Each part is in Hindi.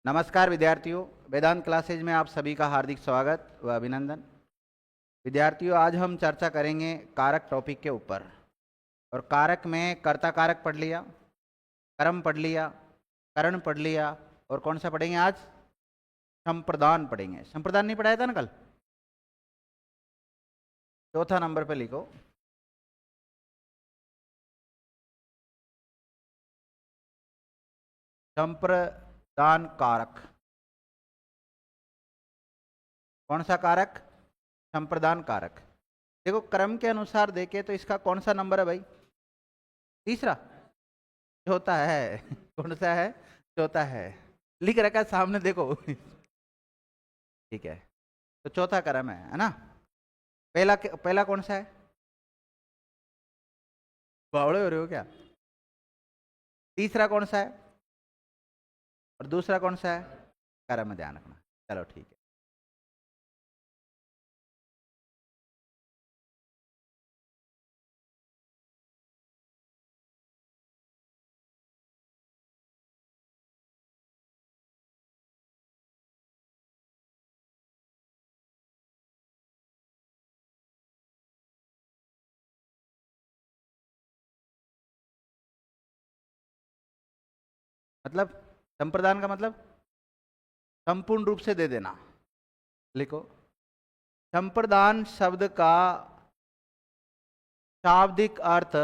नमस्कार विद्यार्थियों, वेदांत क्लासेज में आप सभी का हार्दिक स्वागत व अभिनंदन। विद्यार्थियों, आज हम चर्चा करेंगे कारक टॉपिक के ऊपर। और कारक में कर्ता कारक पढ़ लिया, कर्म पढ़ लिया, करण पढ़ लिया, और कौन सा पढ़ेंगे आज? संप्रदान पढ़ेंगे। संप्रदान नहीं पढ़ाया था ना कल? चौथा नंबर पे लिखो। संप्रदान कारक। कौन सा कारक? संप्रदान कारक। देखो, क्रम के अनुसार देखे तो इसका कौन सा नंबर है भाई? तीसरा। चौथा है। कौन सा है? चौथा है। लिख रखा है सामने, देखो। ठीक है, तो चौथा क्रम है ना? पहला कौन सा है? बावड़े हो रहे हो क्या? तीसरा कौन सा है और दूसरा कौन सा है? क्रम में ध्यान रखना। चलो ठीक है। मतलब संप्रदान का मतलब संपूर्ण रूप से दे देना। लिखो, संप्रदान शब्द का शाब्दिक अर्थ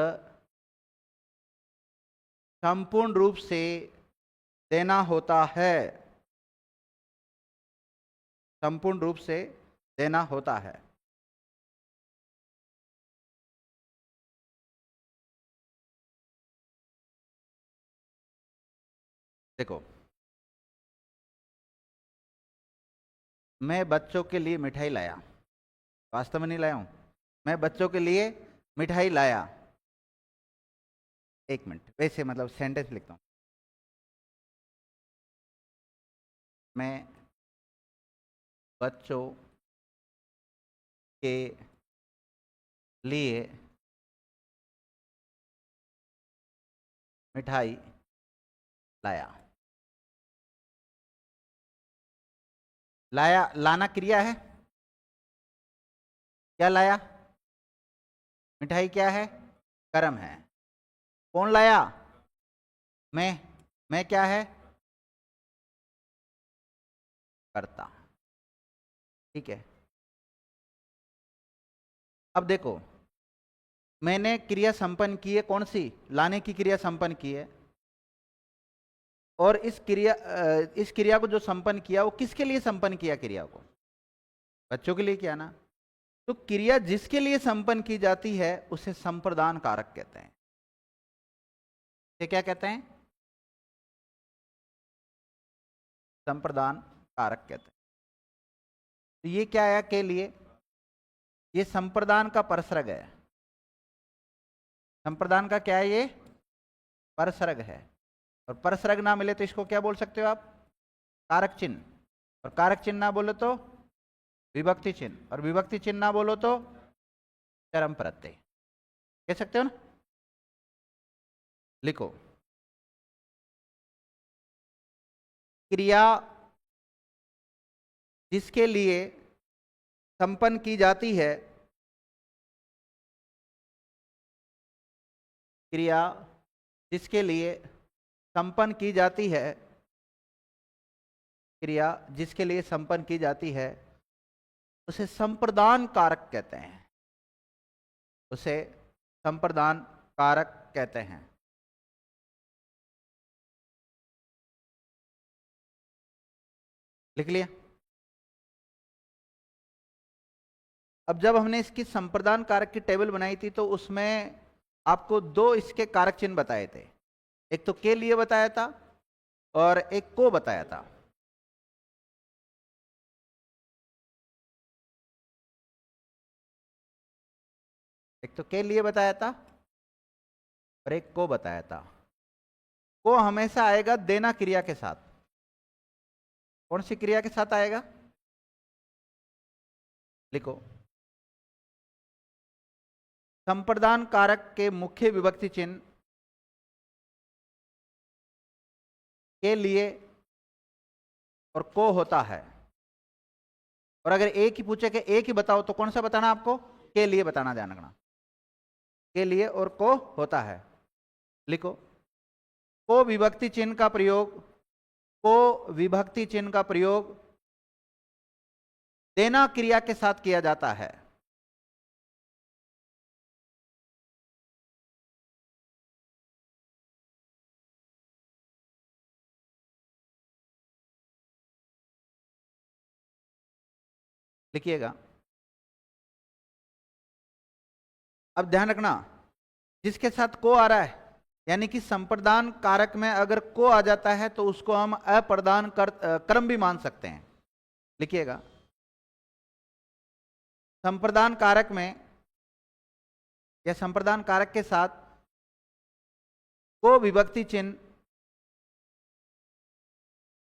संपूर्ण रूप से देना होता है। संपूर्ण रूप से देना होता है। देखो, मैं बच्चों के लिए मिठाई लाया। वास्तव में नहीं लाया हूं, मैं बच्चों के लिए मिठाई लाया। एक मिनट, वैसे मतलब सेंटेंस लिखता हूं। मैं बच्चों के लिए मिठाई लाया। लाया, लाना क्रिया है। क्या लाया? मिठाई क्या है? कर्म है। कौन लाया? मैं क्या है? कर्ता। ठीक है। अब देखो, मैंने क्रिया संपन्न की है। कौन सी? लाने की क्रिया संपन्न की है। और इस क्रिया को जो संपन्न किया, वो किसके लिए संपन्न किया? क्रिया को बच्चों के लिए किया ना? तो क्रिया जिसके लिए संपन्न की जाती है उसे संप्रदान कारक कहते हैं। ये क्या कहते हैं? संप्रदान कारक कहते हैं। तो ये क्या है के लिए? ये संप्रदान का परसर्ग है। संप्रदान का क्या है? ये परसर्ग है। और परसर्ग ना मिले तो इसको क्या बोल सकते हो आप? कारक चिन्ह। और कारक चिन्ह ना बोलो तो विभक्ति चिन्ह। और विभक्ति चिन्ह ना बोलो तो चरम प्रत्यय। कह सकते हो ना? लिखो, क्रिया जिसके लिए संपन्न की जाती है, क्रिया जिसके लिए संपन्न की जाती है, क्रिया जिसके लिए संपन्न की जाती है उसे संप्रदान कारक कहते हैं। उसे संप्रदान कारक कहते हैं। लिख लिया? अब जब हमने इसकी संप्रदान कारक की टेबल बनाई थी तो उसमें आपको दो इसके कारक चिन्ह बताए थे। एक तो के लिए बताया था और एक को बताया था। एक तो के लिए बताया था और एक को बताया था। को हमेशा आएगा देना क्रिया के साथ। कौन सी क्रिया के साथ आएगा? लिखो, संप्रदान कारक के मुख्य विभक्ति चिन्ह के लिए और को होता है। और अगर एक ही पूछे कि एक ही बताओ तो कौन सा बताना आपको? के लिए बताना, ध्यान रखना, के लिए और को होता है। लिखो, को विभक्ति चिन्ह का प्रयोग, को विभक्ति चिन्ह का प्रयोग देना क्रिया के साथ किया जाता है। लिखिएगा। अब ध्यान रखना, जिसके साथ को आ रहा है, यानी कि संप्रदान कारक में अगर को आ जाता है तो उसको हम अप्रदान क्रम भी मान सकते हैं। लिखिएगा, संप्रदान कारक में या संप्रदान कारक के साथ को विभक्ति चिन्ह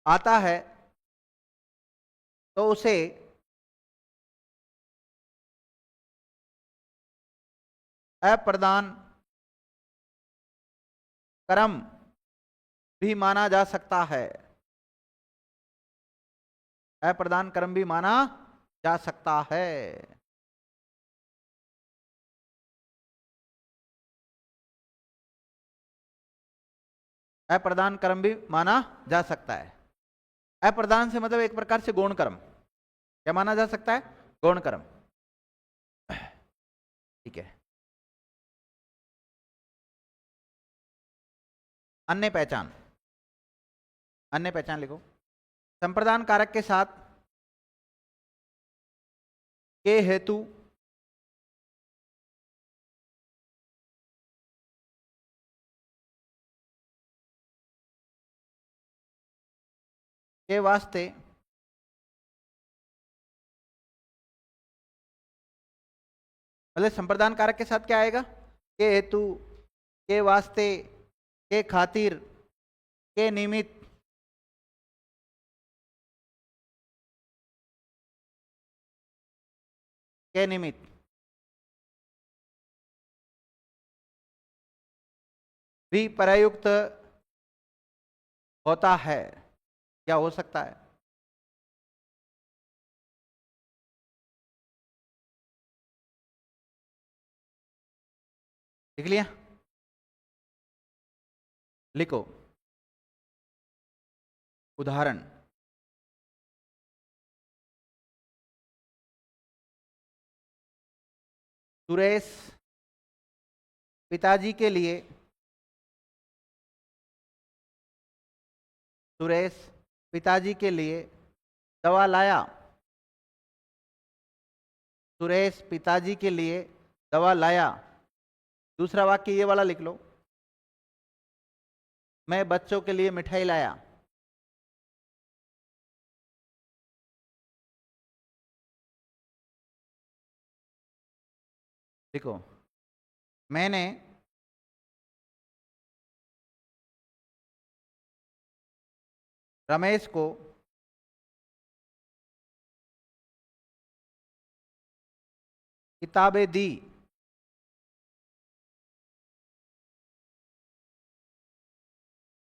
आता है तो उसे अप्रदान क्रम भी माना जा सकता है। अप्रदान क्रम भी माना जा सकता है। अप्रदान क्रम भी माना जा सकता है। अप्रदान से मतलब एक प्रकार से गौण क्रम। क्या माना जा सकता है? गौण क्रम। ठीक है। अन्य पहचान, अन्य पहचान लिखो। संप्रदान कारक के साथ के हेतु के वास्ते मतलब संप्रदान कारक के साथ क्या आएगा? के हेतु, के वास्ते, के खातिर, के निमित्त, के निमित्त भी प्रयुक्त होता है। क्या हो सकता है? लिख लिया? लिखो, उदाहरण, सुरेश पिताजी के लिए, सुरेश पिताजी के लिए दवा लाया। सुरेश पिताजी के लिए दवा लाया। दूसरा वाक्य ये वाला लिख लो, मैं बच्चों के लिए मिठाई लाया। देखो, मैंने रमेश को किताबें दी।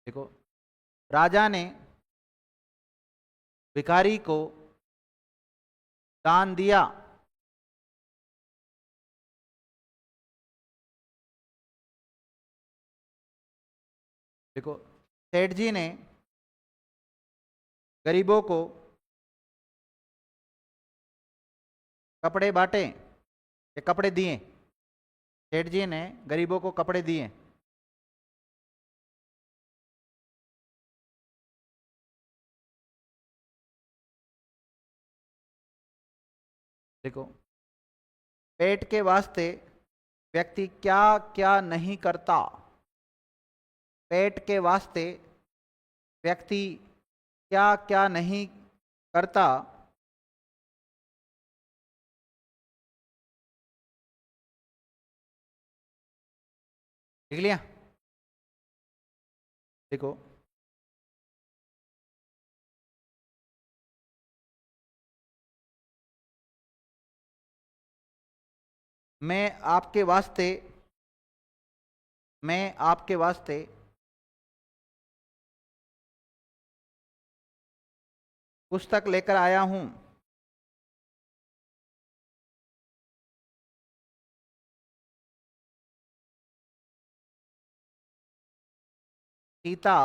देखो, राजा ने भिखारी को दान दिया। देखो, सेठ जी ने गरीबों को कपड़े बांटे या कपड़े दिए। सेठ जी ने गरीबों को कपड़े दिए। देखो, पेट के वास्ते व्यक्ति क्या क्या नहीं करता। पेट के वास्ते व्यक्ति क्या क्या नहीं करता। लिख लिया? देखो, मैं आपके वास्ते, मैं आपके वास्ते पुस्तक लेकर आया हूं। सीता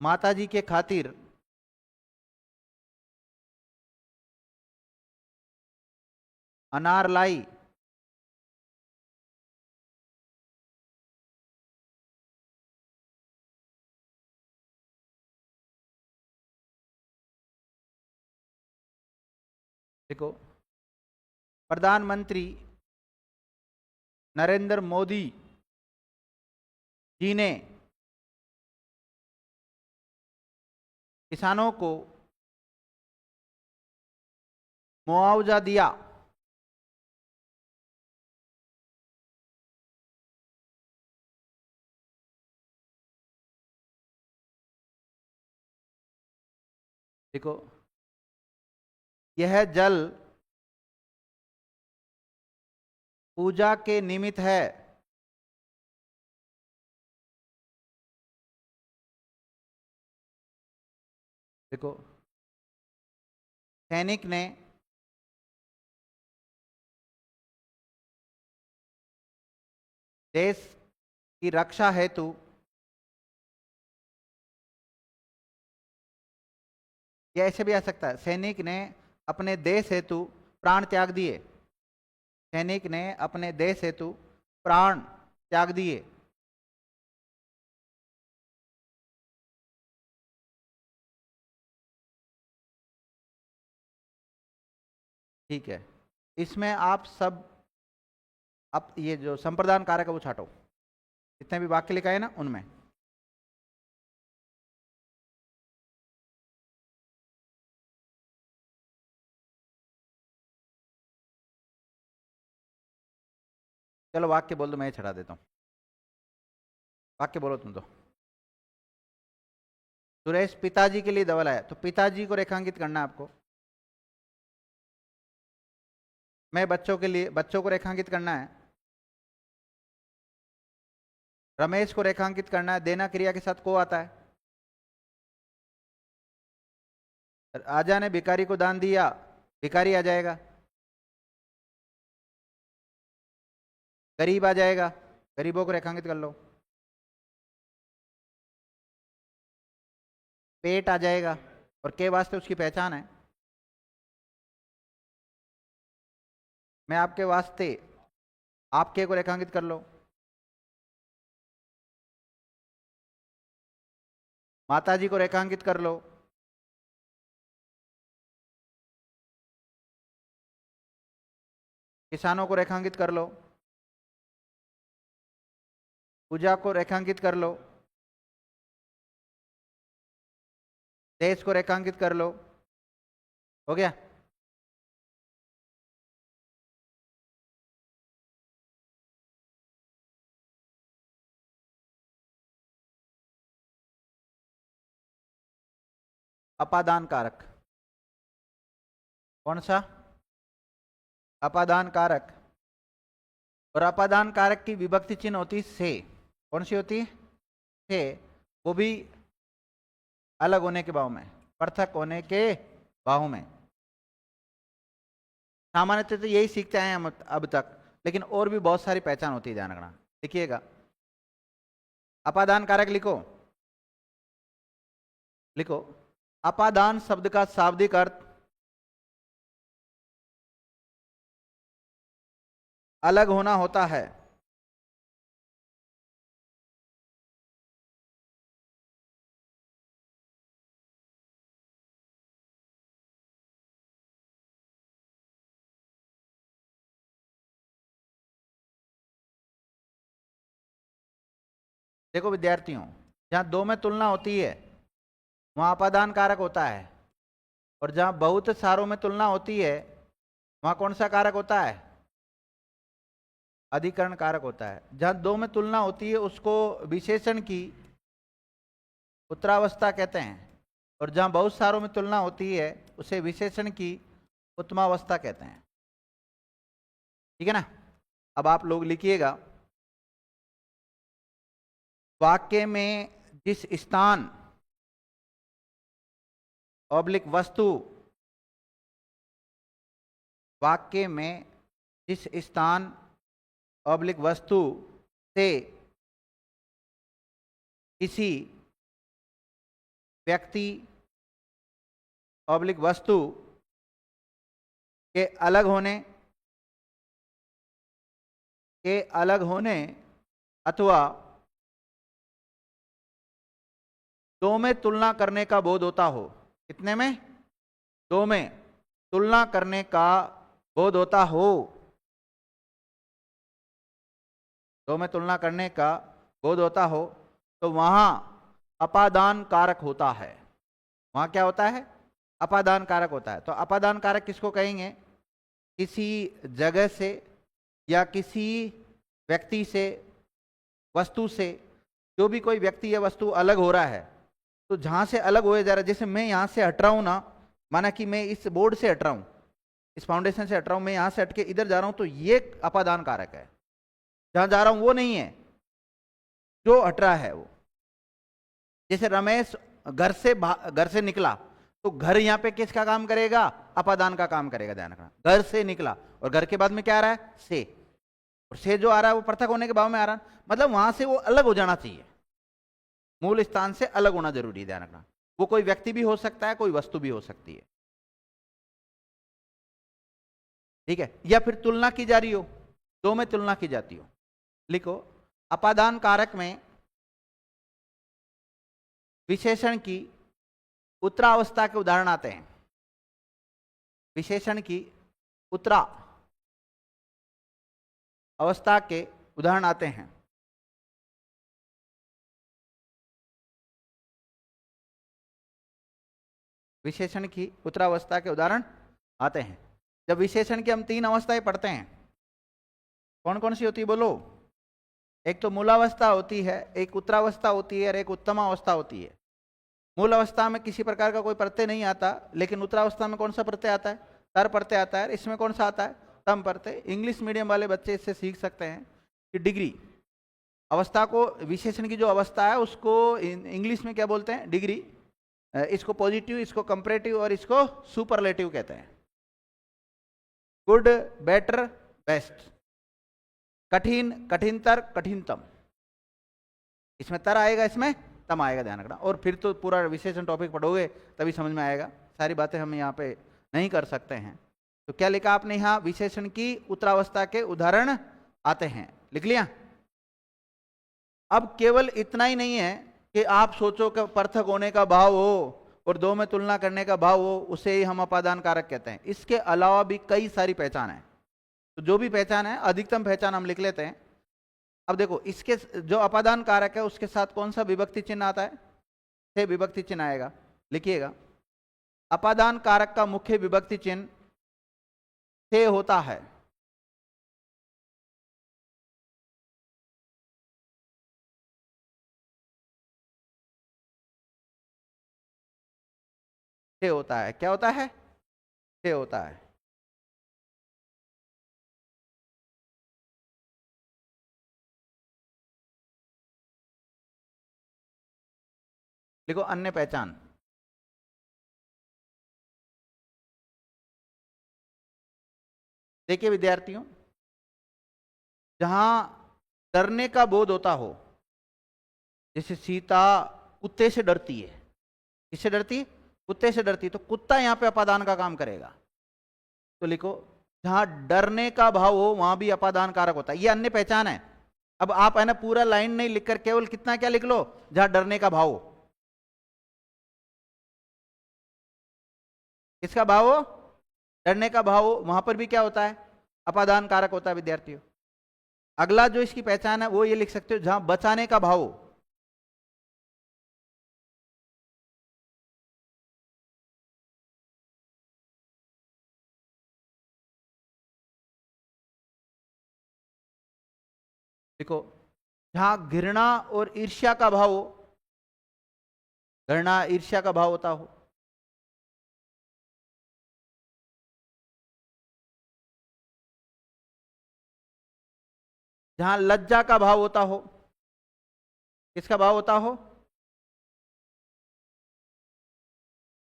माता जी के खातिर अनार लाई। देखो, प्रधानमंत्री नरेंद्र मोदी जी ने किसानों को मुआवजा दिया। देखो, यह जल पूजा के निमित्त है। देखो, सैनिक ने देश की रक्षा हेतु या ऐसे भी आ सकता है, सैनिक ने अपने देश हेतु प्राण त्याग दिए। सैनिक ने अपने देश हेतु प्राण त्याग दिए। ठीक है, इसमें आप सब, अब ये जो संप्रदान कारक है वो छाटो, जितने भी वाक्य लिखा है ना उनमें। चलो वाक्य बोल दो, मैं छटा देता हूं। वाक्य बोलो तुम तो। सुरेश पिताजी के लिए दवा लाया, तो पिताजी को रेखांकित करना है आपको। मैं बच्चों के लिए, बच्चों को रेखांकित करना है। रमेश को रेखांकित करना है। देना क्रिया के साथ को आता है। राजा ने भिखारी को दान दिया, भिखारी आ जाएगा। गरीब आ जाएगा, गरीबों को रेखांकित कर लो। पेट आ जाएगा, और के वास्ते उसकी पहचान है। मैं आपके वास्ते, आपके को रेखांकित कर लो। माताजी को रेखांकित कर लो। किसानों को रेखांकित कर लो। पूजा को रेखांकित कर लो। देश को रेखांकित कर लो। हो गया। अपादान कारक कौन सा? अपादान कारक। और अपादान कारक की विभक्ति चिन्ह होती से। कौन सी होती? से। वो भी अलग होने के भाव में, पृथक होने के भाव में। सामान्यतः तो यही सीखते आए हम अब तक, लेकिन और भी बहुत सारी पहचान होती है, ध्यान रखना। लिखिएगा, अपादान कारक लिखो। लिखो, अपादान शब्द का शाब्दिक अर्थ अलग होना होता है। देखो विद्यार्थियों, जहां दो में तुलना होती है वहां अपादान कारक होता है, और जहां बहुत सारों में तुलना होती है वहां कौन सा कारक होता है? अधिकरण कारक होता है। जहां दो में तुलना होती है उसको विशेषण की उत्तरावस्था कहते हैं, और जहां बहुत सारों में तुलना होती है उसे विशेषण की उत्तमावस्था कहते हैं। ठीक है ना? अब आप लोग लिखिएगा, वाक्य में जिस स्थान ऑब्लिक वस्तु वाक्य में जिस स्थान ऑब्लिक वस्तु से किसी व्यक्ति ऑब्लिक वस्तु के अलग होने अथवा दो में तुलना करने का बोध होता हो। कितने में? दो में तुलना करने का बोध होता हो। दो में तुलना करने का बोध होता हो तो वहां अपादान कारक होता है। वहां क्या होता है? अपादान कारक होता है। तो अपादान कारक किसको कहेंगे? किसी जगह से या किसी व्यक्ति से, वस्तु से, जो भी कोई व्यक्ति या वस्तु अलग हो रहा है, तो जहां से अलग होए जा रहा है, जैसे मैं यहां से हट रहा हूं ना, माना कि मैं इस बोर्ड से हट रहा हूं, इस फाउंडेशन से हट रहा हूं, मैं यहां से हट के इधर जा रहा हूं, तो ये अपादान कारक है। जहां जा रहा हूं वो नहीं है, जो हट रहा है वो। जैसे रमेश घर से निकला, तो घर यहां पे किसका काम करेगा? अपादान का काम करेगा। ध्यान रखना, घर से निकला और घर के बाद में क्या आ रहा है? से। और से जो आ रहा है वो पृथक होने के भाव में आ रहा है, मतलब वहां से वो अलग हो जाना चाहिए, मूल स्थान से अलग होना जरूरी है। ध्यान रखना, वो कोई व्यक्ति भी हो सकता है, कोई वस्तु भी हो सकती है। ठीक है? या फिर तुलना की जा रही हो, दो में तुलना की जाती हो। लिखो, अपादान कारक में विशेषण की उत्तरावस्था के उदाहरण आते हैं। विशेषण की उत्तरा अवस्था के उदाहरण आते हैं। विशेषण की उत्तरावस्था के उदाहरण आते हैं। जब विशेषण की हम तीन अवस्थाएं पढ़ते हैं, कौन कौन सी होती है बोलो? एक तो मूलावस्था होती है, एक उत्तरावस्था होती है और एक उत्तम अवस्था होती है। मूल अवस्था में किसी प्रकार का कोई प्रत्यय नहीं आता, लेकिन उत्तरावस्था में कौन सा प्रत्यय आता है? तर प्रत्यय आता है। इसमें कौन सा आता है? तम प्रत्यय। इंग्लिश मीडियम वाले बच्चे इससे सीख सकते हैं कि डिग्री अवस्था को, विशेषण की जो अवस्था है उसको इंग्लिश में क्या बोलते हैं? डिग्री। इसको पॉजिटिव, इसको कंपैरेटिव और इसको सुपरलेटिव कहते हैं। गुड, बेटर, बेस्ट, कठिन, कठिनतर, कठिनतम। इसमें तर आएगा, इसमें तम आएगा। ध्यान रखना। और फिर तो पूरा विशेषण टॉपिक पढ़ोगे तभी समझ में आएगा, सारी बातें हम यहाँ पे नहीं कर सकते हैं। तो क्या लिखा आपने यहाँ? विशेषण की उत्तरावस्था के उदाहरण आते हैं। लिख लिया? अब केवल इतना ही नहीं है कि आप सोचो कि पृथक होने का भाव हो और दो में तुलना करने का भाव हो, उसे ही हम अपादान कारक कहते हैं। इसके अलावा भी कई सारी पहचान है। तो जो भी पहचान है, अधिकतम पहचान हम लिख लेते हैं। अब देखो, इसके जो अपादान कारक है उसके साथ कौन सा विभक्ति चिन्ह आता है? से विभक्ति चिन्ह आएगा। लिखिएगा, अपादान कारक का मुख्य विभक्ति चिन्ह से होता है। से होता है। क्या होता है? से होता है। देखो, अन्य पहचान। देखिए विद्यार्थियों, जहां डरने का बोध होता हो, जैसे सीता कुत्ते से डरती है। किससे डरती है? कुत्ते से डरती है, तो कुत्ता यहां पे अपादान का काम करेगा। तो लिखो, जहां डरने का भाव हो वहां भी अपादान कारक होता है। ये अन्य पहचान है। अब आप है ना पूरा लाइन नहीं लिखकर केवल कितना क्या लिख लो? जहां डरने का भाव हो। किसका भाव हो? डरने का भाव हो, वहां पर भी क्या होता है? अपादान कारक होता है विद्यार्थियों। अगला जो इसकी पहचान है वो ये लिख सकते हो, जहां बचाने का भाव हो। देखो, जहां घृणा और ईर्ष्या का भाव हो, घृणा ईर्ष्या का भाव होता हो। जहां लज्जा का भाव होता हो। किसका भाव होता हो?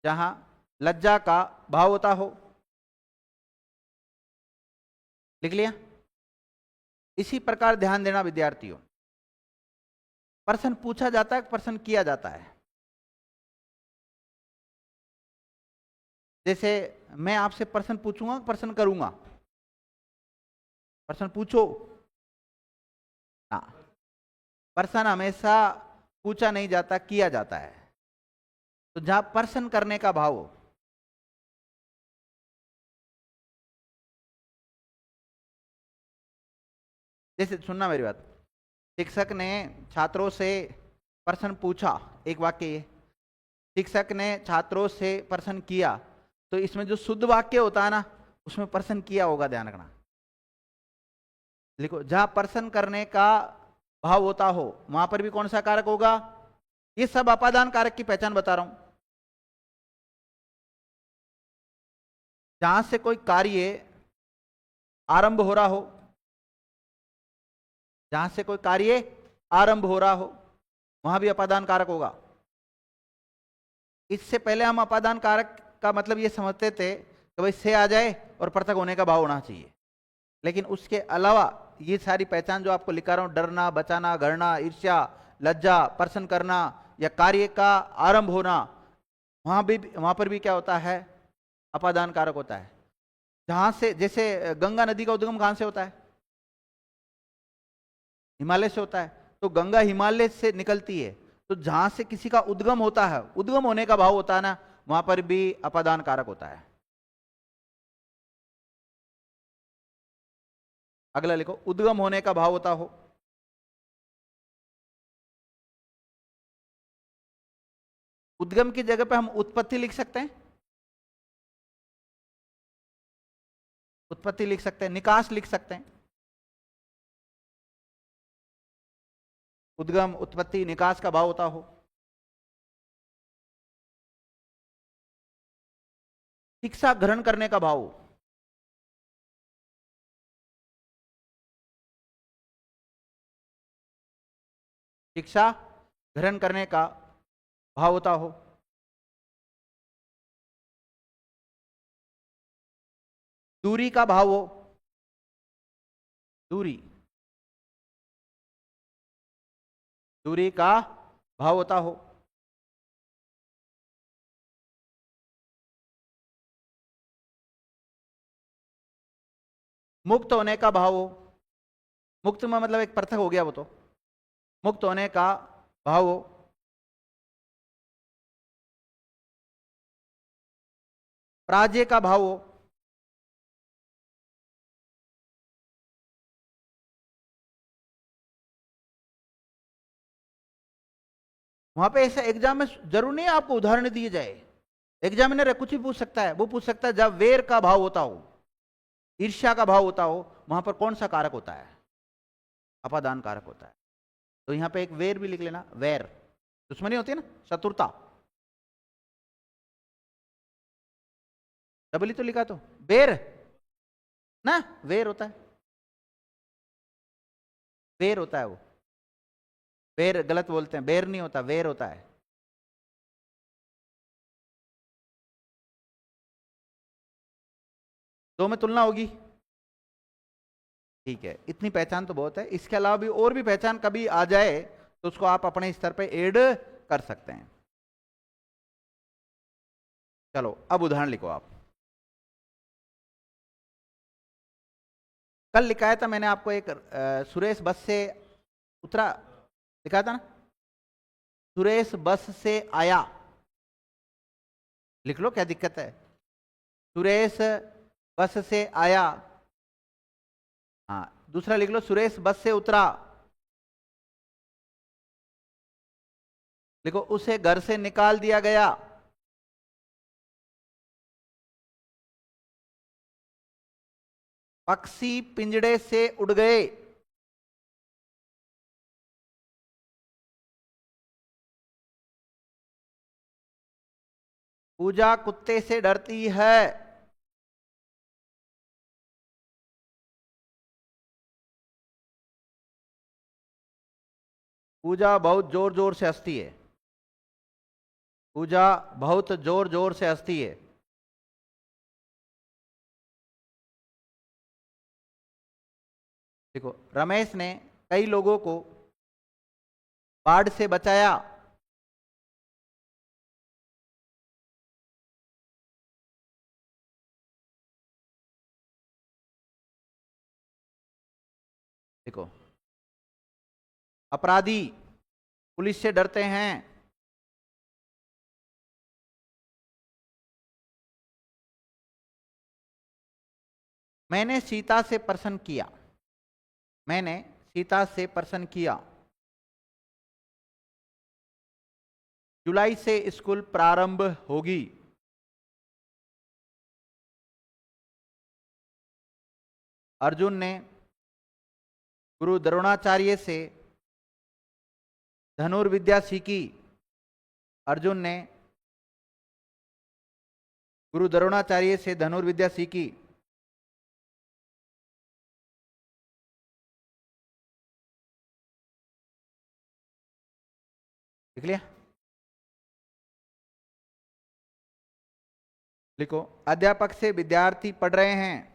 जहां लज्जा का भाव होता हो। लिख लिया। इसी प्रकार ध्यान देना विद्यार्थियों, प्रश्न पूछा जाता है, प्रश्न किया जाता है। जैसे मैं आपसे प्रश्न पूछूंगा, प्रश्न करूंगा, प्रश्न पूछो ना। प्रश्न हमेशा पूछा नहीं जाता, किया जाता है। तो जहां प्रश्न करने का भाव हो, जैसे सुनना मेरी बात, शिक्षक ने छात्रों से प्रश्न पूछा, एक वाक्य ये, शिक्षक ने छात्रों से प्रश्न किया, तो इसमें जो शुद्ध वाक्य होता है ना, उसमें प्रश्न किया होगा, ध्यान रखना। लिखो, जहां प्रश्न करने का भाव होता हो वहां पर भी कौन सा कारक होगा? ये सब अपादान कारक की पहचान बता रहा हूं। जहां से कोई कार्य आरंभ हो रहा हो, जहां से कोई कार्य आरंभ हो रहा हो, वहां भी अपादान कारक होगा। इससे पहले हम अपादान कारक का मतलब ये समझते थे कि भाई से आ जाए और पृथक होने का भाव होना चाहिए, लेकिन उसके अलावा ये सारी पहचान जो आपको लिखा रहा हूं, डरना, बचाना, घृणा, ईर्ष्या, लज्जा, प्रश्न करना या कार्य का आरंभ होना, वहां पर भी क्या होता है? अपादान कारक होता है। जहां से, जैसे गंगा नदी का उद्गम कहां से होता है? हिमालय से होता है। तो गंगा हिमालय से निकलती है, तो जहां से किसी का उद्गम होता है, उद्गम होने का भाव होता है ना, वहां पर भी अपादान कारक होता है। अगला लिखो, उद्गम होने का भाव होता हो। उद्गम की जगह पे हम उत्पत्ति लिख सकते हैं, उत्पत्ति लिख सकते हैं, निकास लिख सकते हैं। उद्गम, उत्पत्ति, निकास का भाव होता हो। शिक्षा ग्रहण करने का भाव, शिक्षा ग्रहण करने का भाव होता हो। दूरी का भाव हो, दूरी, दूरी का भाव होता हो। मुक्त होने का भाव हो, मुक्त में मतलब एक पृथक हो गया वो, तो मुक्त होने का भाव हो। पराजय का भाव हो, वहां पे ऐसा एग्जाम में जरूर नहीं है आपको उदाहरण दिए जाए, एग्जामिनर कुछ भी पूछ सकता है। वो पूछ सकता है जब वेर का भाव होता हो, ईर्ष्या का भाव होता हो, वहां पर कौन सा कारक होता है? अपादान कारक होता है। तो यहां पे एक वेर भी लिख लेना, वैर, दुश्मनी होती है ना, शत्रुता। डबल ही तो लिखा, तो बेर ना, वेर होता है, वेर होता है वो। बेर गलत बोलते हैं, बेर नहीं होता, वेर होता है। दो में तुलना होगी, ठीक है, इतनी पहचान तो बहुत है। इसके अलावा भी और भी पहचान कभी आ जाए तो उसको आप अपने स्तर पे ऐड कर सकते हैं। चलो अब उदाहरण लिखो आप। कल लिखाया था मैंने आपको एक, सुरेश बस से उतरा, लिखा था ना, सुरेश बस से आया। लिख लो, क्या दिक्कत है? सुरेश बस से आया। हाँ, दूसरा लिख लो, सुरेश बस से उतरा। लिखो, उसे घर से निकाल दिया गया। पक्षी पिंजड़े से उड़ गए। पूजा कुत्ते से डरती है। पूजा बहुत जोर जोर से हंसती है। पूजा बहुत जोर जोर से हंसती है। देखो, रमेश ने कई लोगों को बाढ़ से बचाया। देखो, अपराधी पुलिस से डरते हैं। मैंने सीता से प्रश्न किया। मैंने सीता से प्रश्न किया। जुलाई से स्कूल प्रारंभ होगी। अर्जुन ने गुरु द्रोणाचार्य से धनुर्विद्या सीखी। अर्जुन ने गुरु द्रोणाचार्य से धनुर्विद्या सीखी। लिख लिया? लिखो, अध्यापक से विद्यार्थी पढ़ रहे हैं।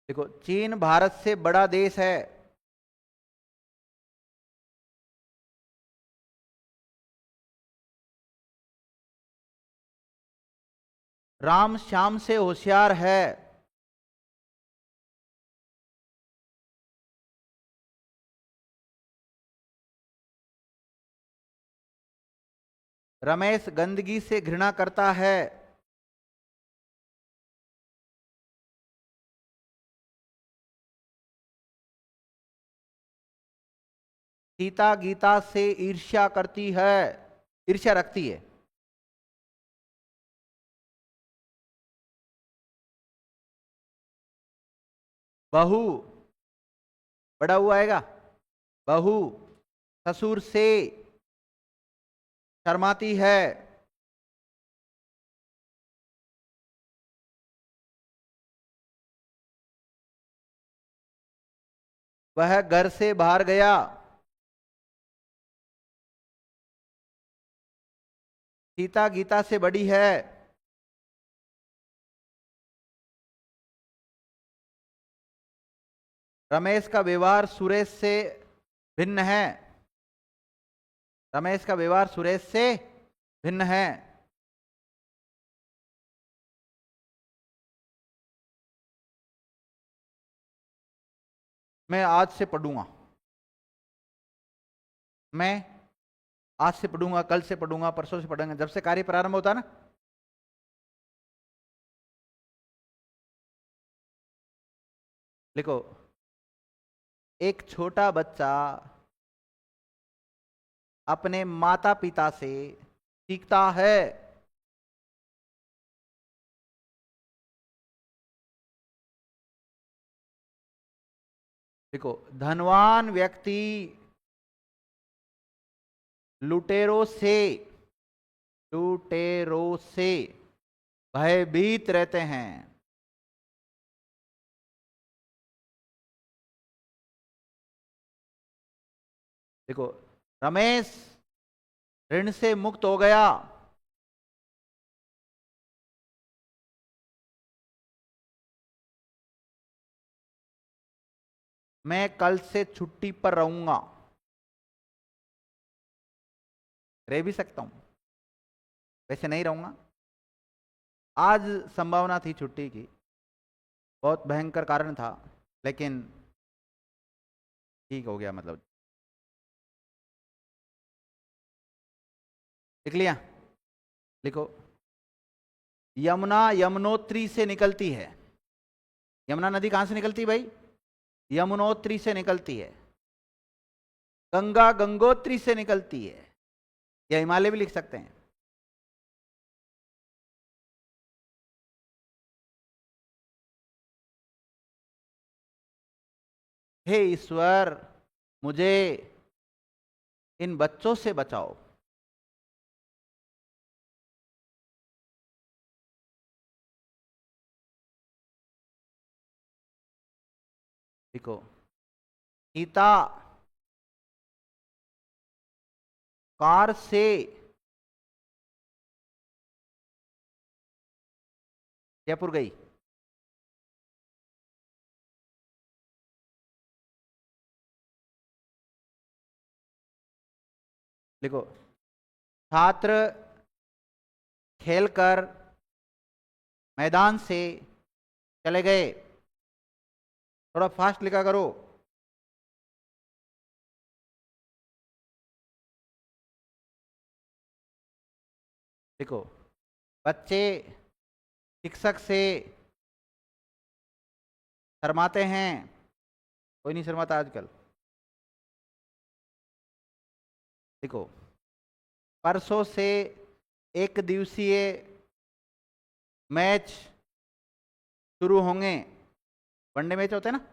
देखो, चीन भारत से बड़ा देश है। राम श्याम से होशियार है। रमेश गंदगी से घृणा करता है। सीता गीता से ईर्ष्या करती है, ईर्ष्या रखती है। बहू बड़ा हुआ आएगा। बहू ससुर से शर्माती है। वह घर से बाहर गया। सीता गीता से बड़ी है। रमेश का व्यवहार सुरेश से भिन्न है। रमेश का व्यवहार सुरेश से भिन्न है। मैं आज से पढ़ूंगा। मैं आज से पढ़ूंगा, कल से पढ़ूंगा, परसों से पढ़ूंगा, जब से कार्य प्रारंभ होता है ना। देखो, एक छोटा बच्चा अपने माता पिता से सीखता है। देखो, धनवान व्यक्ति लुटेरों से लुटेरों से भयभीत रहते हैं। देखो, रमेश ऋण से मुक्त हो गया। मैं कल से छुट्टी पर रहूंगा। रह भी सकता हूं, वैसे नहीं रहूंगा। आज संभावना थी छुट्टी की, बहुत भयंकर कारण था, लेकिन ठीक हो गया। मतलब लिख लिया? लिखो, यमुना यमुनोत्री से निकलती है। यमुना नदी कहां से निकलती है भाई? यमुनोत्री से निकलती है। गंगा गंगोत्री से निकलती है, या हिमालय भी लिख सकते हैं। हे ईश्वर, मुझे इन बच्चों से बचाओ। देखो, सीता कार से जयपुर गई। लिखो, छात्र खेलकर मैदान से चले गए। थोड़ा फास्ट लिखा करो। देखो, बच्चे शिक्षक से शर्माते हैं। कोई नहीं शर्माता आजकल। देखो, परसों से एक दिवसीय मैच शुरू होंगे। वनडे मैच होते हैं ना।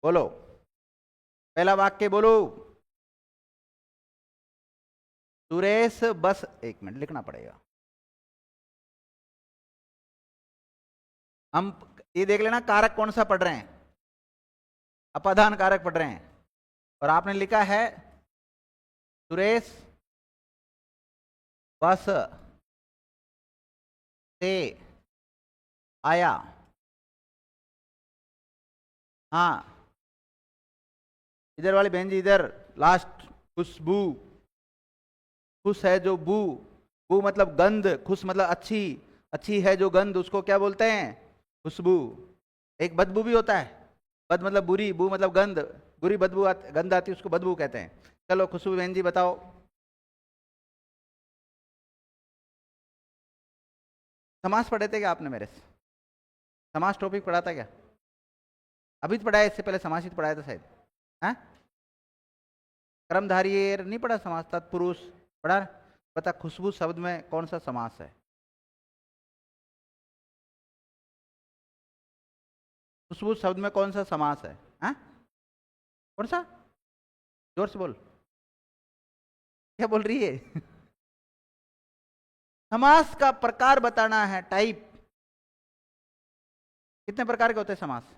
बोलो, पहला वाक्य बोलो। सुरेश बस, एक मिनट लिखना पड़ेगा। हम ये देख लेना कारक कौन सा पढ़ रहे हैं। अपादान कारक पढ़ रहे हैं। और आपने लिखा है सुरेश बस से आया। हाँ, इधर वाली बहन जी, इधर लास्ट। खुशबू, खुश है जो बू, बू मतलब गंध, खुश मतलब अच्छी, अच्छी है जो गंध, उसको क्या बोलते हैं? खुशबू। एक बदबू भी होता है, बद मतलब बुरी, बू मतलब गंध, बुरी बदबू गंध आती है उसको बदबू कहते हैं। चलो खुशबू बहन जी बताओ। समास पढ़े थे क्या आपने मेरे से? समास टॉपिक पढ़ा था क्या? अभी तो पढ़ाया, इससे पहले समास ही तो पढ़ाया था शायद। हाँ, कर्मधारी नहीं पढ़ा, समास तत्पुरुष पढ़ा। बता, खुशबू शब्द में कौन सा समास है? खुशबू शब्द में कौन सा समास है? हाँ, कौन सा? जोर से बोल। क्या बोल रही है? समास का प्रकार बताना है, टाइप। कितने प्रकार के होते हैं समास?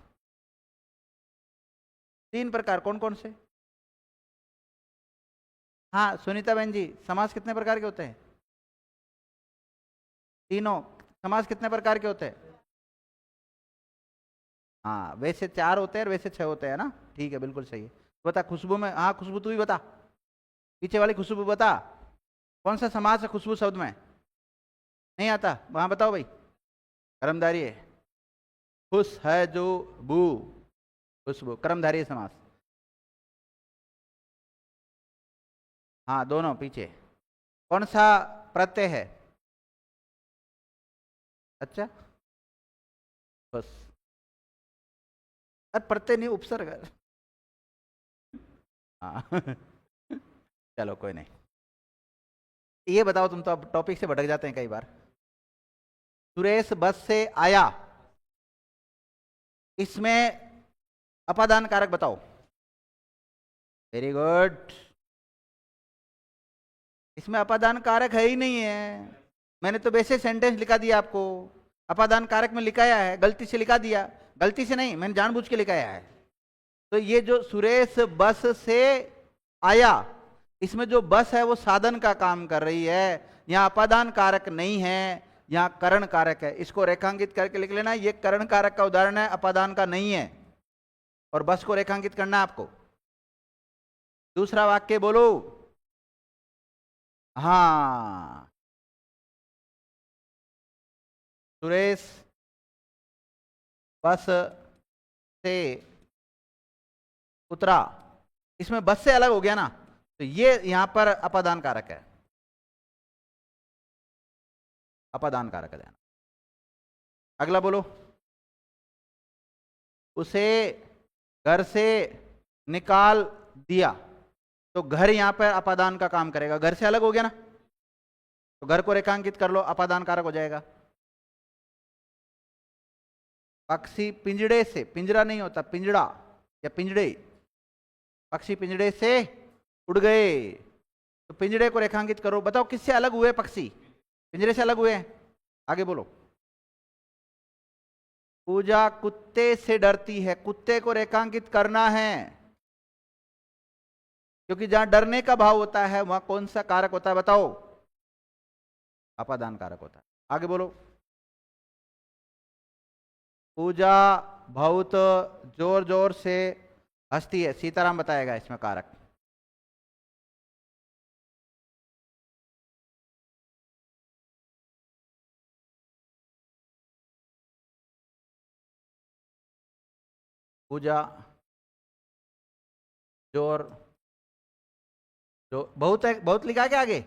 3 प्रकार। कौन कौन से? हाँ सुनीता बहन जी, समास कितने प्रकार के होते हैं? तीनों। समास कितने प्रकार के होते हैं? हाँ, वैसे 4 होते हैं और वैसे 6 होते हैं ना। ठीक है, बिल्कुल सही है। बता खुशबू में, हाँ खुशबू तू ही बता, पीछे वाली खुशबू बता, कौन सा समास है खुशबू शब्द में? नहीं आता? वहां बताओ भाई। कर्मधारी है। खुश है जो बू, खुशबू कर्मधारी समास। हाँ दोनों पीछे। कौन सा प्रत्यय है? अच्छा, बस। अरे प्रत्यय नहीं, उपसर्ग है। हाँ चलो कोई नहीं। ये बताओ, तुम तो अब टॉपिक से भटक जाते हैं कई बार। सुरेश बस से आया, इसमें अपादान कारक बताओ। Very good. इसमें अपादान कारक है ही नहीं है। मैंने तो वैसे सेंटेंस लिखा दिया आपको। अपादान कारक में लिखाया है, गलती से लिखा दिया। गलती से नहीं, मैंने जानबूझ के लिखाया है। तो ये जो सुरेश बस से आया, इसमें जो बस है वो साधन का काम कर रही है। यहाँ अपादान कारक नहीं है, यहाँ करण कारक है। इसको रेखांकित करके लिख लेना, ये करण कारक का उदाहरण है, अपादान का नहीं है। और बस को रेखांकित करना है आपको। दूसरा वाक्य बोलो। हाँ, सुरेश बस से उतरा, इसमें बस से अलग हो गया ना, तो ये यहां पर अपादान कारक है। अपादान कारक है। अगला बोलो। उसे घर से निकाल दिया, तो घर यहां पर अपादान का काम करेगा, घर से अलग हो गया ना, तो घर को रेखांकित कर लो, अपादान कारक हो जाएगा। पक्षी पिंजड़े से, पिंजरा नहीं होता, पिंजड़ा या पिंजड़े, पक्षी पिंजड़े से उड़ गए, तो पिंजड़े को रेखांकित करो। बताओ किससे अलग हुए पक्षी? पिंजरे से अलग हुए हैं। आगे बोलो। पूजा कुत्ते से डरती है, कुत्ते को रेखांकित करना है, क्योंकि जहां डरने का भाव होता है वहां कौन सा कारक होता है बताओ? अपादान कारक होता है। आगे बोलो। पूजा बहुत जोर जोर से हंसती है, सीताराम बताएगा इसमें कारक। पूजा जोर, जो बहुत है, बहुत लिखा क्या आगे?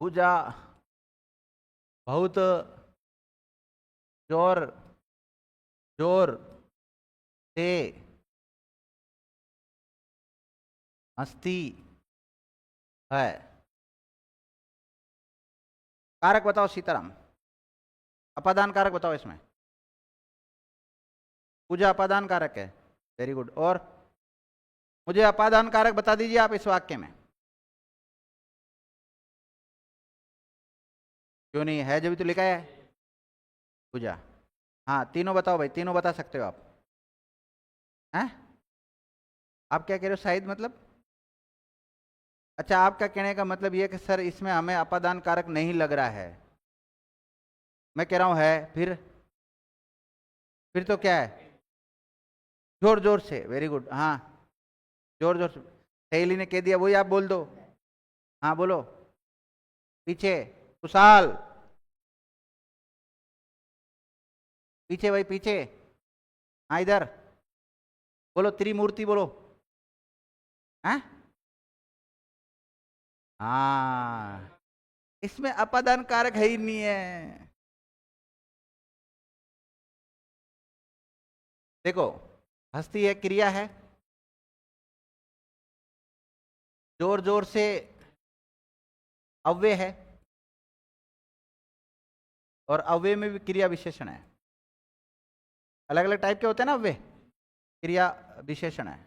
पूजा बहुत जोर जोर से हंसती है। कारक बताओ सीताराम, अपादान कारक बताओ इसमें। पूजा अपादान कारक है, वेरी गुड। और मुझे अपादान कारक बता दीजिए आप इस वाक्य में। क्यों नहीं है, जब भी तो लिखा है पूजा। हाँ तीनों बताओ भाई, तीनों बता सकते हो आप। हैं? आप क्या कह रहे हो शायद, मतलब? अच्छा, आपका कहने का मतलब ये कि सर इसमें हमें अपादान कारक नहीं लग रहा है। मैं कह रहा हूं है, फिर तो क्या है? जोर जोर से, वेरी गुड। हाँ जोर जोर से, सहेली ने कह दिया, वही आप बोल दो। हाँ बोलो। पीछे कुशाल, पीछे भाई पीछे। हाँ इधर बोलो, त्रिमूर्ति बोलो। हैं? हाँ, इसमें अपादान कारक है ही नहीं है। देखो, हस्ती है, क्रिया है, जोर जोर से अव्यय है, और अव्यय में भी क्रिया विशेषण है। अलग अलग टाइप के होते हैं ना अव्यय, क्रिया विशेषण है।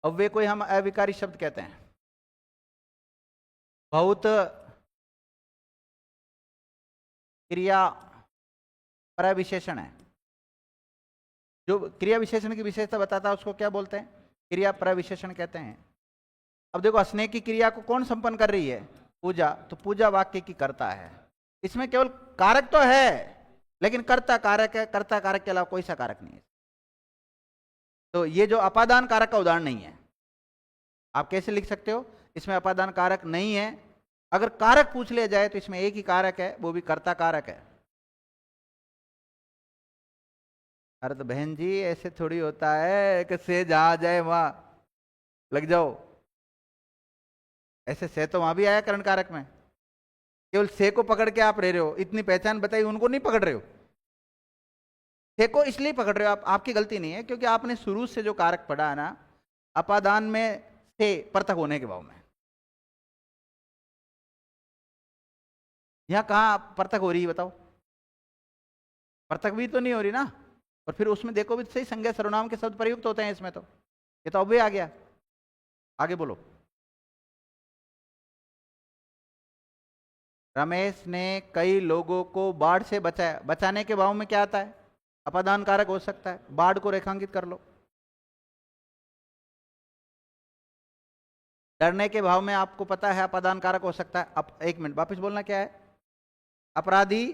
अव्यय को हम अविकारी शब्द कहते हैं। बहुत क्रिया प्रविशेषण है। जो क्रिया विशेषण की विशेषता बताता है उसको क्या बोलते हैं? क्रिया प्रविशेषण कहते हैं। अब देखो, हंसने की क्रिया को कौन संपन्न कर रही है? पूजा। तो पूजा वाक्य की कर्ता है। इसमें केवल कारक तो है, लेकिन कर्ता कारक है, कर्ता कारक के अलावा कोई सा कारक नहीं है। तो ये जो अपादान कारक का उदाहरण नहीं है। आप कैसे लिख सकते हो इसमें अपादान कारक नहीं है? अगर कारक पूछ लिया जाए तो इसमें एक ही कारक है, वो भी कर्ता कारक है। अरे तो बहन जी ऐसे थोड़ी होता है कि से जहां जाए वहां लग जाओ। ऐसे से तो वहां भी आया करण कारक में, केवल से को पकड़ के आप रह रहे हो। इतनी पहचान बताई, उनको नहीं पकड़ रहे हो। से को इसलिए पकड़ रहे हो आप, आपकी गलती नहीं है, क्योंकि आपने शुरू से जो कारक पढ़ा है ना, अपादान में से पृथक होने के भाव में। यहां कहां पृथक हो रही है बताओ? पृथक भी तो नहीं हो रही ना। और फिर उसमें देखो भी सही, संज्ञा सर्वनाम के शब्द प्रयुक्त होते हैं इसमें, तो ये तो अव्यय आ गया। आगे बोलो। रमेश ने कई लोगों को बाढ़ से बचाया। बचाने के भाव में क्या आता है? अपादान कारक हो सकता है। बाढ़ को रेखांकित कर लो। डरने के भाव में आपको पता है अपादान कारक हो सकता है। अब एक मिनट वापस बोलना क्या है? अपराधी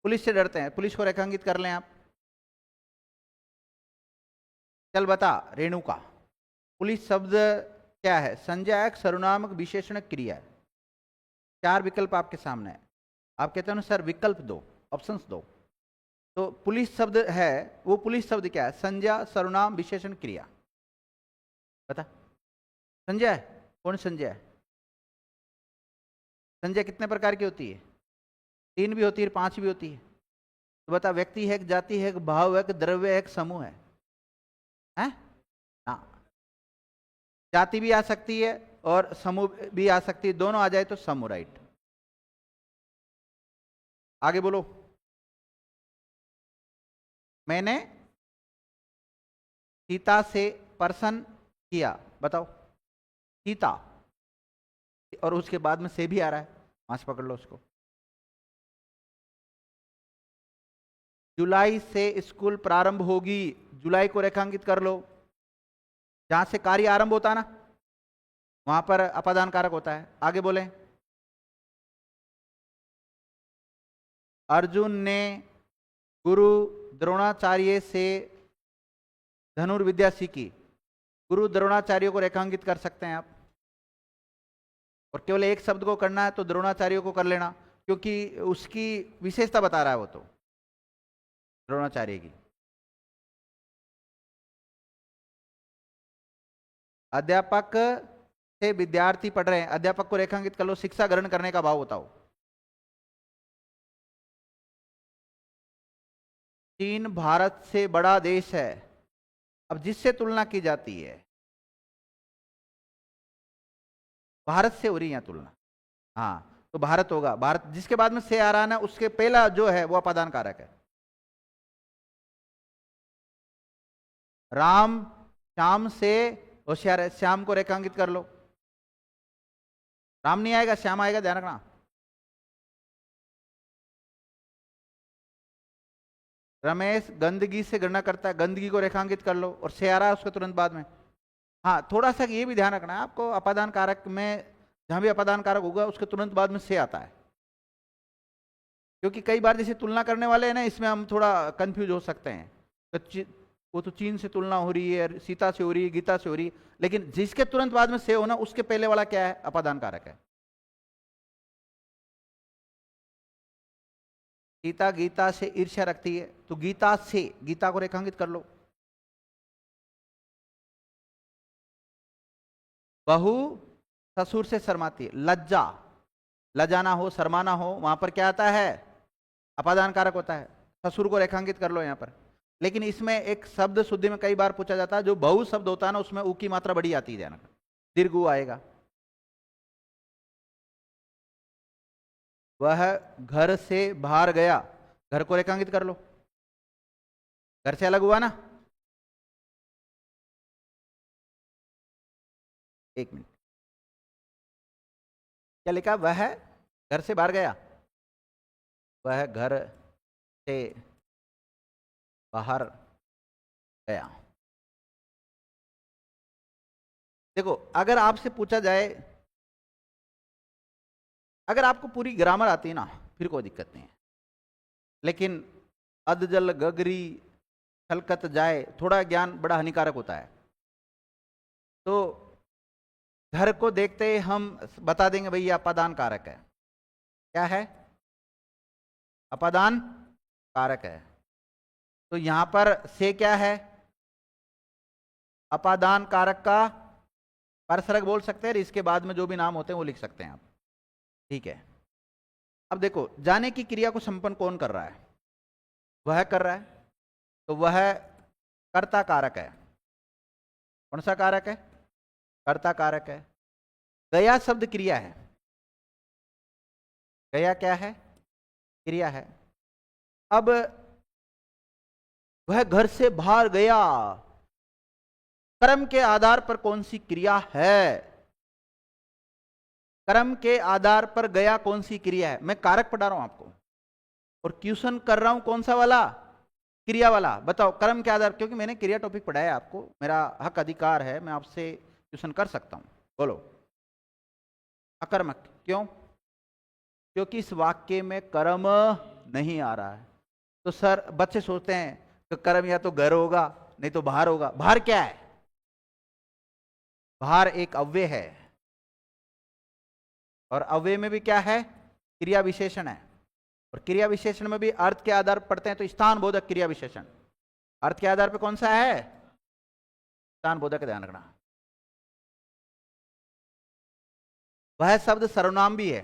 पुलिस से डरते हैं, पुलिस को रेखांकित कर लें आप। चल बता रेणुका, पुलिस शब्द क्या है? संज्ञायक सर्वनामक विशेषण क्रिया है। चार विकल्प आपके सामने है, आप कहते हो सर विकल्प दो, ऑप्शंस दो। तो पुलिस शब्द है, वो पुलिस शब्द क्या है? संज्ञा सर्वनाम विशेषण क्रिया। बता। संज्ञा है? कौन संज्ञा है? संज्ञा कितने प्रकार की होती है? 3 भी होती है, 5 भी होती है। तो बता, व्यक्ति है, जाति है, भाव है, द्रव्य है, समूह है? हैं? हाँ, जाति भी आ सकती है और समूह भी आ सकती है, दोनों आ जाए तो समूह, राइट। आगे बोलो। मैंने सीता से प्रसन्न किया। बताओ, सीता और उसके बाद में से भी आ रहा है, 5 पकड़ लो उसको। जुलाई से स्कूल प्रारंभ होगी, जुलाई को रेखांकित कर लो। जहां से कार्य आरंभ होता है ना, वहां पर अपादान कारक होता है। आगे बोले। अर्जुन ने गुरु द्रोणाचार्य से धनुर्विद्या सीखी। गुरु द्रोणाचार्य को रेखांकित कर सकते हैं आप, और केवल एक शब्द को करना है तो द्रोणाचार्य को कर लेना, क्योंकि उसकी विशेषता बता रहा है वो तो द्रोणाचार्य की। अध्यापक से विद्यार्थी पढ़ रहे हैं, अध्यापक को रेखांकित कर लो। शिक्षा ग्रहण करने का भाव बताओ। चीन भारत से बड़ा देश है। अब जिससे तुलना की जाती है, भारत से हो रही है तुलना, हाँ तो भारत होगा। भारत जिसके बाद में से आ रहा है ना, उसके पहला जो है वो अपादान कारक है। राम श्याम से होशियार है, श्याम को रेखांकित कर लो। राम नहीं आएगा, श्याम आएगा, ध्यान रखना। रमेश गंदगी से गणना करता है, गंदगी को रेखांकित कर लो, और से आ रहा है उसके तुरंत बाद में। हाँ थोड़ा सा ये भी ध्यान रखना है आपको, अपादान कारक में जहां भी अपादान कारक होगा उसके तुरंत बाद में से आता है। क्योंकि कई बार जैसे तुलना करने वाले हैं ना, इसमें हम थोड़ा कंफ्यूज हो सकते हैं। तो वो तो चीन से तुलना हो रही है, सीता से हो रही है, गीता से हो रही है, लेकिन जिसके तुरंत बाद में से हो ना, उसके पहले वाला क्या है? अपादान कारक है। सीता गीता से ईर्ष्या रखती है, तो गीता से, गीता को रेखांकित कर लो। बहू ससुर से शर्माती है, लज्जा, लजाना हो, शर्माना हो, वहां पर क्या आता है? अपादान कारक होता है। ससुर को रेखांकित कर लो यहां पर। लेकिन इसमें एक शब्द शुद्धि में कई बार पूछा जाता है, जो बहु शब्द होता है ना, उसमें ऊ की मात्रा बड़ी आती है, ध्यान, दीर्घ ऊ आएगा। वह घर से बाहर गया, घर को रेखांकित कर लो। घर से अलग हुआ ना, एक मिनट, क्या लिखा? वह घर से बाहर गया, वह घर से बाहर गया। देखो अगर आपसे पूछा जाए, अगर आपको पूरी ग्रामर आती है ना, फिर कोई दिक्कत नहीं है, लेकिन अदजल गगरी खलकत जाए, थोड़ा ज्ञान बड़ा हानिकारक होता है। तो घर को देखते ही हम बता देंगे भाई ये अपादान कारक है। क्या है? अपादान कारक है। तो यहां पर से क्या है? अपादान कारक का परसरक बोल सकते हैं, इसके बाद में जो भी नाम होते हैं वो लिख सकते हैं आप। ठीक है। अब देखो, जाने की क्रिया को संपन्न कौन कर रहा है? वह कर रहा है, तो वह कर्ता कारक है। कौन सा कारक है? कर्ता कारक है। गया शब्द क्रिया है। गया क्या है? क्रिया है। अब वह घर से बाहर गया, कर्म के आधार पर कौन सी क्रिया है? कर्म के आधार पर गया कौन सी क्रिया है? मैं कारक पढ़ा रहा हूं आपको, और क्वेश्चन कर रहा हूं कौन सा वाला? क्रिया वाला। बताओ कर्म के आधार, क्योंकि मैंने क्रिया टॉपिक पढ़ाया आपको, मेरा हक अधिकार है, मैं आपसे क्वेश्चन कर सकता हूं। बोलो। अकर्मक। क्यों? क्योंकि इस वाक्य में कर्म नहीं आ रहा है। तो सर बच्चे सोचते हैं कि कर्म या तो घर होगा नहीं तो बाहर होगा। बाहर क्या है? बाहर एक अव्यय है, और अव्यय में भी क्या है? क्रिया विशेषण है। और क्रिया विशेषण में भी अर्थ के आधार पर पढ़ते हैं, तो स्थान बोधक क्रिया विशेषण। अर्थ के आधार पर कौन सा है? स्थान बोधक, ध्यान रखना। वह शब्द सर्वनाम भी है।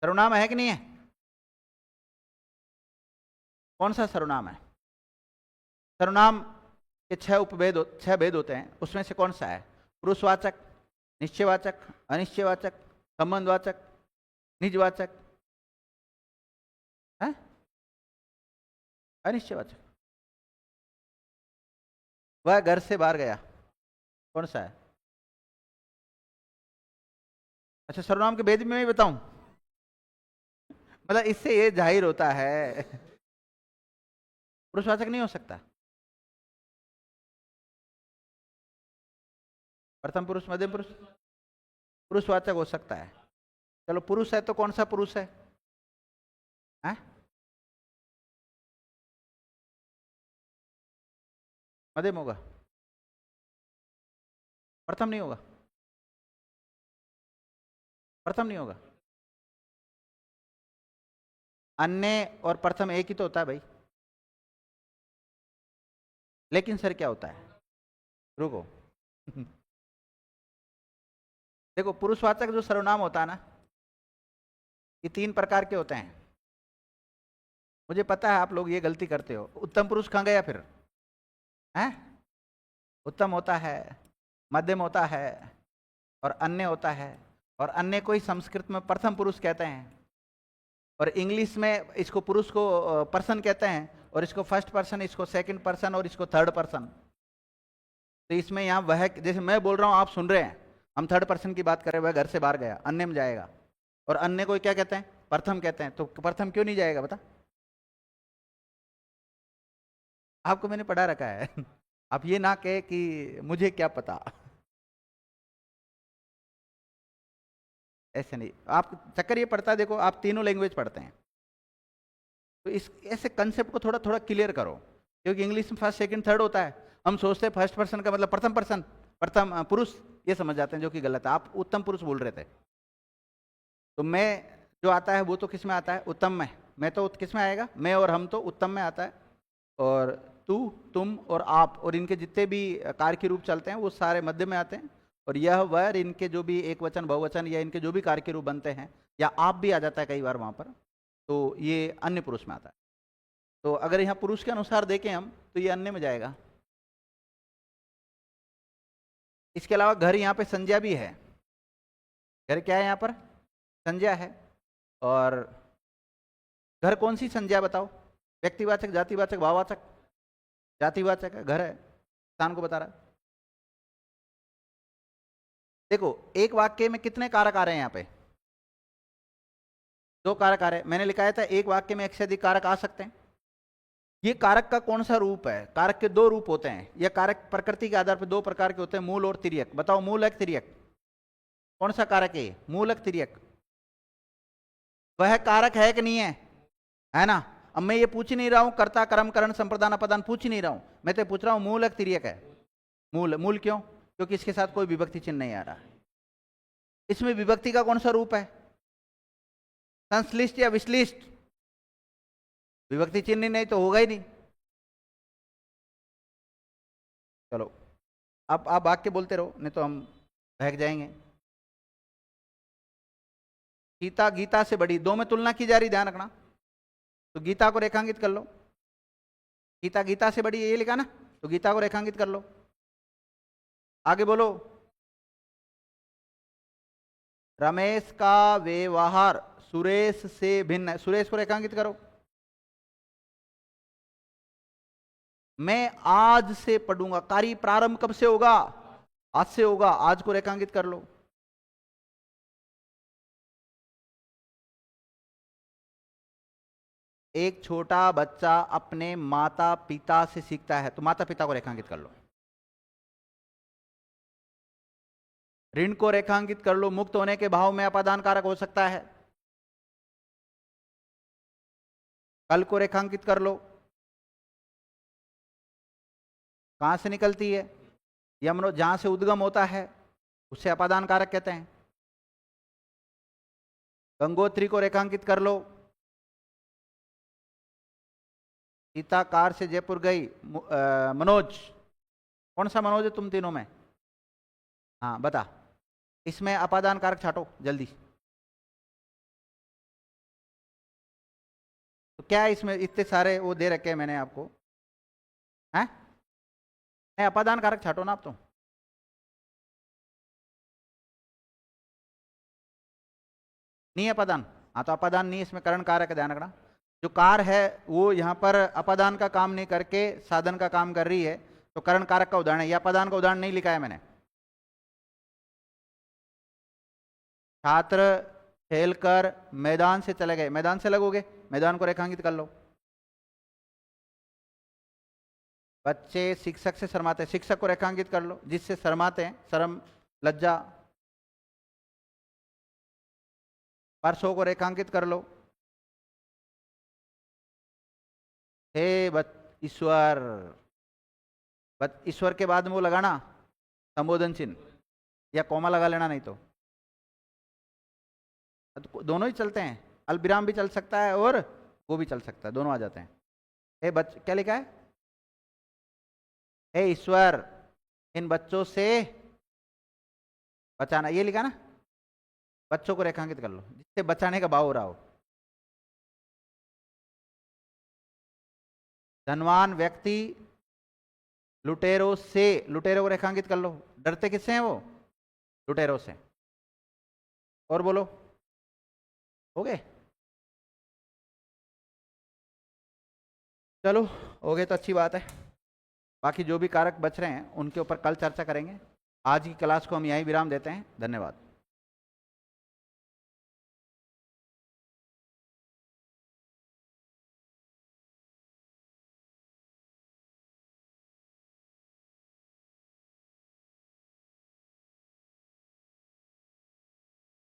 सर्वनाम है कि नहीं है? कौन सा सर्वनाम है? सर्वनाम के 6 उपभेद, 6 भेद होते हैं, उसमें से कौन सा है? पुरुषवाचक, निश्चयवाचक, अनिश्चयवाचक, संबंधवाचक, निजवाचक, है अनिश्चयवाचक। वह घर से बाहर गया, कौन सा है? अच्छा, सर्वनाम के भेद में मैं बताऊं? मतलब इससे ये जाहिर होता है पुरुषवाचक नहीं हो सकता। प्रथम पुरुष, मध्यम पुरुष, पुरुषवाचक हो सकता है। चलो पुरुष है तो कौन सा पुरुष है? हैं? मध्यम होगा, प्रथम नहीं होगा, प्रथम नहीं होगा। अन्य और प्रथम एक ही तो होता है भाई। लेकिन सर क्या होता है, रुको देखो पुरुषवाचक जो सर्वनाम होता है ना, ये 3 प्रकार के होते हैं। मुझे पता है आप लोग ये गलती करते हो। उत्तम पुरुष कहाँ गया फिर? हैं? उत्तम होता है, मध्यम होता है और अन्य होता है। और अन्य को ही संस्कृत में प्रथम पुरुष कहते हैं, और इंग्लिश में इसको पुरुष को पर्सन कहते हैं, और इसको फर्स्ट पर्सन, इसको सेकंड पर्सन और इसको थर्ड पर्सन। तो इसमें यहाँ वह, जैसे मैं बोल रहा हूँ आप सुन रहे हैं, हम थर्ड पर्सन की बात कर रहे हैं, वह घर से बाहर गया, अन्य में जाएगा। और अन्य को क्या कहते हैं? प्रथम कहते हैं। तो प्रथम क्यों नहीं जाएगा बता? आपको मैंने पढ़ा रखा है आप ये ना कहे कि मुझे क्या पता। ऐसे नहीं, आप चक्कर ये पड़ता है, देखो आप तीनों लैंग्वेज पढ़ते हैं, तो इस ऐसे कंसेप्ट को थोड़ा थोड़ा क्लियर करो। क्योंकि इंग्लिश में फर्स्ट सेकंड थर्ड होता है, हम सोचते हैं फर्स्ट पर्सन का मतलब प्रथम पर्सन, प्रथम पुरुष, ये समझ जाते हैं, जो कि गलत है। आप उत्तम पुरुष बोल रहे थे, तो मैं जो आता है वो तो किस में आता है? उत्तम में। मैं तो किस में आएगा? मैं और हम तो उत्तम में आता है। और तू, तुम और आप और इनके जितने भी कार्य के रूप चलते हैं वो सारे मध्य में आते हैं। और यह वह, इनके जो भी एक वचन बहुवचन या इनके जो भी कार्य के रूप बनते हैं, या आप भी आ जाता है कई बार वहाँ पर, तो ये अन्य पुरुष में आता है। तो अगर यहाँ पुरुष के अनुसार देखें हम, तो ये अन्य में जाएगा। इसके अलावा घर यहाँ पे संज्ञा भी है। घर क्या है यहाँ पर? संज्ञा है। और घर कौन सी संज्ञा बताओ? व्यक्तिवाचक, जातिवाचक, भाववाचक? जातिवाचक है, घर है, स्थान को बता रहा है। देखो एक वाक्य में कितने कारक आ रहे हैं यहाँ पे? 2 कारक आ रहे हैं। मैंने लिखा था एक वाक्य में 1 से अधिक कारक आ सकते हैं। ये कारक का कौन सा रूप है? कारक के 2 रूप होते हैं। यह कारक प्रकृति के आधार पर 2 प्रकार के होते हैं, मूल और तिर्यक। बताओ मूलक तिर्यक कौन सा कारक है? मूलक तिर्यक वह कारक है कि नहीं है? है ना? अब मैं ये पूछ नहीं रहा हूं कर्ता कर्म करण संप्रदान अपदान, पूछ नहीं रहा हूं, मैं तो पूछ रहा हूं मूलक तिर्यक है। मूल, मूल क्यों? क्योंकि इसके साथ कोई विभक्ति चिन्ह नहीं आ रहा। इसमें विभक्ति का कौन सा रूप है? संश्लिष्ट या विश्लिष्ट? विभक्ति चिन्ह नहीं तो होगा ही नहीं। चलो अब आप वाक्य बोलते रहो, नहीं तो हम बहक जाएंगे। गीता गीता से बड़ी, 2 में तुलना की जा रही, ध्यान रखना। तो गीता को रेखांकित कर लो। गीता गीता से बड़ी, ये लिखा ना, तो गीता को रेखांकित कर लो। आगे बोलो। रमेश का व्यवहार सुरेश से भिन्न है। सुरेश को रेखांकित करो। मैं आज से पढ़ूंगा। कार्य प्रारंभ कब से होगा? आज से होगा। आज को रेखांकित कर लो। एक छोटा बच्चा अपने माता पिता से सीखता है, तो माता पिता को रेखांकित कर लो। ऋण को रेखांकित कर लो। मुक्त होने के भाव में अपादान कारक हो सकता है। कल को रेखांकित कर लो। कहां से निकलती है? यमनो, जहां से उद्गम होता है उसे अपादान कारक कहते हैं। गंगोत्री को रेखांकित कर लो। सीता कार से जयपुर गई। मनोज, कौन सा मनोज है तुम तीनों में? हाँ बता, इसमें अपादान कारक छाटो जल्दी। तो क्या है इसमें? इतने सारे वो दे रखे हैं मैंने आपको, हैं? नहीं, अपादान कारक छाटो ना आप तो। नहीं अपादान, हाँ तो अपादान नहीं, इसमें करण कारक है, ध्यान रखना। जो कार है वो यहाँ पर अपादान का काम नहीं करके साधन का काम कर रही है, तो करण कारक का उदाहरण है। यह अपादान का उदाहरण नहीं लिखा है मैंने। छात्र खेलकर मैदान से चले गए, मैदान से लगोगे, मैदान को रेखांकित कर लो। बच्चे शिक्षक से शर्माते हैं, शिक्षक को रेखांकित कर लो, जिससे शर्माते हैं, शर्म, लज्जा। परसों को रेखांकित कर लो। हे ईश्वर, ईश्वर के बाद में वो लगाना संबोधन चिन्ह या कॉमा लगा लेना, नहीं तो दोनों ही चलते हैं, अल्पविराम भी चल सकता है और वो भी चल सकता है, दोनों आ जाते हैं। हे क्या लिखा है? हे ईश्वर, इन बच्चों से बचाना, ये लिखा ना। बच्चों को रेखांकित कर लो जिससे बचाने का भाव हो रहा हो। धनवान व्यक्ति लुटेरों से, लुटेरों को रेखांकित कर लो, डरते किससे हैं वो? लुटेरों से। और बोलो, हो गए? चलो हो गए तो अच्छी बात है। बाकी जो भी कारक बच रहे हैं उनके ऊपर कल चर्चा करेंगे। आज की क्लास को हम यहीं विराम देते हैं। धन्यवाद।